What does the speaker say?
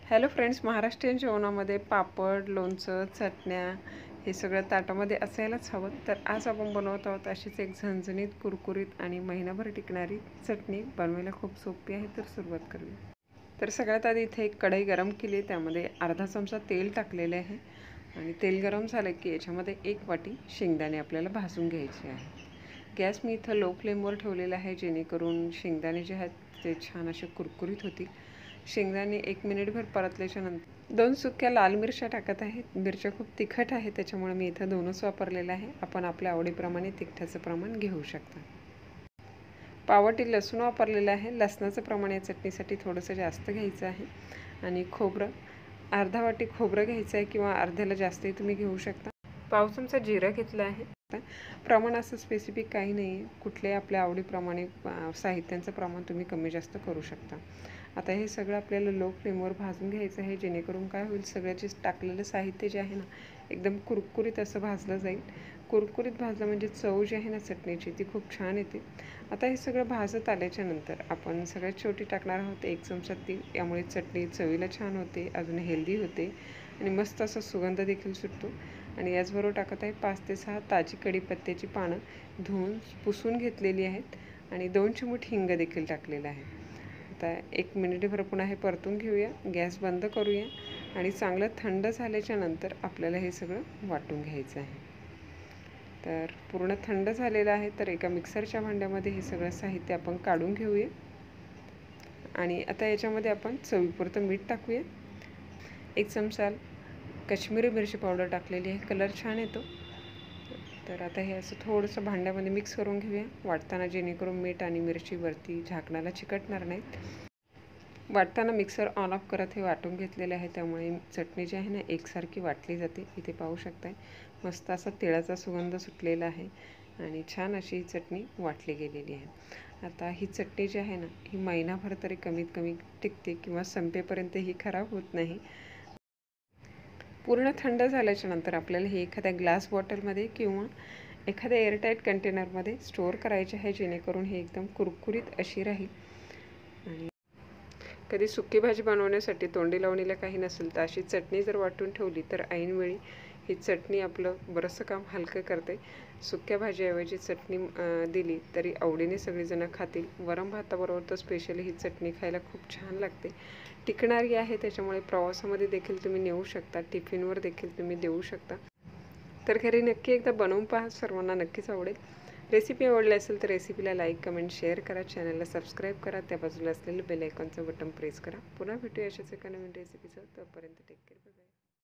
Hello friends, Maharashtrian जेवणामध्ये पापड, लोणचं, चटण्या हे सगळं ताटामध्ये असायलाच हवं. तर आज आपण बनवत आहोत अशीच एक झणझणीत, कुरकुरीत आणि महिनाभर टिकणारी चटणी. बनवायला खूप सोपी आहे, तर सुरुवात करूया. तर सगळ्यात आधी इथे एक कढई गरम केली, त्यामध्ये अर्धा चमचा तेल टाकलेले आहे आणि तेल गरम झालं की याच्यामध्ये 1 वाटी शेंगदाणे आपल्याला भाजून घ्यायचे आहे. गॅस मी इथं लो फ्लेमवर ठेवलेला आहे, जेणेकरून शेंगदाणे जे आहेत ते छान असे कुरकुरीत होतील. शेंगदाणे 1 मिनिटभर परतल्याच्या नंतर 2 सुक्या लाल मिरच्या टाकत आहे. मिरच्या खूप तिखट आहे, त्याच्यामुळे मी इथं 2च वापरलेलं आहे. आपण आपल्या आवडीप्रमाणे तिखटाचं प्रमाण घेऊ शकता. पावटी लसूण वापरलेलं आहे. लसणाचं प्रमाण या चटणीसाठी थोडंसं जास्त घ्यायचं आहे. आणि खोबरं अर्धा वाटी खोबरं घ्यायचं आहे, किंवा अर्ध्याला जास्तही तुम्ही घेऊ शकता. पाव चमचा जिरं घेतलं आहे. प्रमाण असं स्पेसिफिक काही नाही आहे, कुठल्याही आपल्या आवडीप्रमाणे साहित्यांचं प्रमाण तुम्ही कमी जास्त करू शकता. आता हे सगळं आपल्याला लो फ्लेमवर भाजून घ्यायचं आहे, जेणेकरून काय होईल, सगळं जे टाकलेलं साहित्य जे आहे ना, एकदम कुरकुरीत असं भाजलं जाईल. कुरकुरीत भाजलं म्हणजे चव जी आहे ना चटणीची, ती खूप छान येते. आता हे सगळं भाजत आल्याच्या नंतर आपण सगळ्यात शेवटी टाकणार आहोत 1 चमचा तेल. यामुळे चटणी चवीला छान होते, अजून हेल्दी होते आणि मस्त असा सुगंध देखील सुटतो. आणि याचबरोबर टाकत आहे 5 ते 6 ताजी कढीपत्त्याची पानं धुवून पुसून घेतलेली आहेत आणि 2 चिमूट हिंग देखील टाकलेलं आहे. आता 1 मिनिटभर पुन्हा हे परतून घेऊया. गॅस बंद करूया आणि चांगलं थंड झाल्याच्या नंतर आपल्याला हे सगळं वाटून घ्यायचं आहे. तर पूर्ण थंड झालेलं आहे, तर एका मिक्सरच्या भांड्यामध्ये हे सगळं साहित्य आपण काढून घेऊया. आणि आता याच्यामध्ये आपण चवीपुरतं मीठ टाकूया. 1 चमचा काश्मीरी मिरची पावडर टाकलेली आहे, कलर छान येतो. तर आता हे असं थोडंसं भांड्यामध्ये मिक्स करून घेऊया वाटताना, जेणेकरून मीठ आणि मिरची वरती झाकणाला चिकटणार नाहीत. वाटताना मिक्सर ऑन ऑफ करत हे वाटून घेतलेले आहे, त्यामुळे चटणी जी आहे ना एकसारखी वाटली जाते. इथे पाहू शकताय मस्त असा तिळाचा सुगंध सुटलेला आहे आणि छान अशी ही चटणी वाटली गेलेली आहे. आता ही चटणी जी आहे ना, ही महिनाभर तरी कमीत कमी टिकते, किंवा संपेपर्यंत ही खराब होत नाही. पूर्ण थंड झाल्याच्या नंतर आपल्याला हे एखाद्या ग्लास बॉटलमध्ये किंवा एखाद्या एअरटाईट कंटेनरमध्ये स्टोअर करायचे आहे, जेणेकरून हे एकदम कुरकुरीत अशी राहील. आणि कधी सुकी भाजी बनवण्यासाठी तोंडी लावणीला काही नसेल, तर अशी चटणी जर वाटून ठेवली तर ऐनवेळी ही चटणी आपलं बरंचसं काम हलकं करते. सुक्या भाजीऐवजी चटणी दिली तरी आवडीने सगळीजणं खातील. वरण भाताबरोबर तर स्पेशली ही चटणी खायला खूप छान लागते. टिकणारी आहे, त्याच्यामुळे प्रवासामध्ये देखील तुम्ही नेऊ शकता, टिफिनवर देखील तुम्ही देऊ शकता. तर घरी नक्की एकदा बनवून पहा, सर्वांना नक्कीच आवडेल. रेसिपी आवडली असेल तर रेसिपीला लाईक, कमेंट, शेअर करा. चॅनलला सबस्क्राईब करा. त्या बाजूला असलेलं बेल आयकॉनचं बटन प्रेस करा. पुन्हा भेटूया अशाच एका नवीन रेसिपीचं. तोपर्यंत टेक केअर. Bye bye.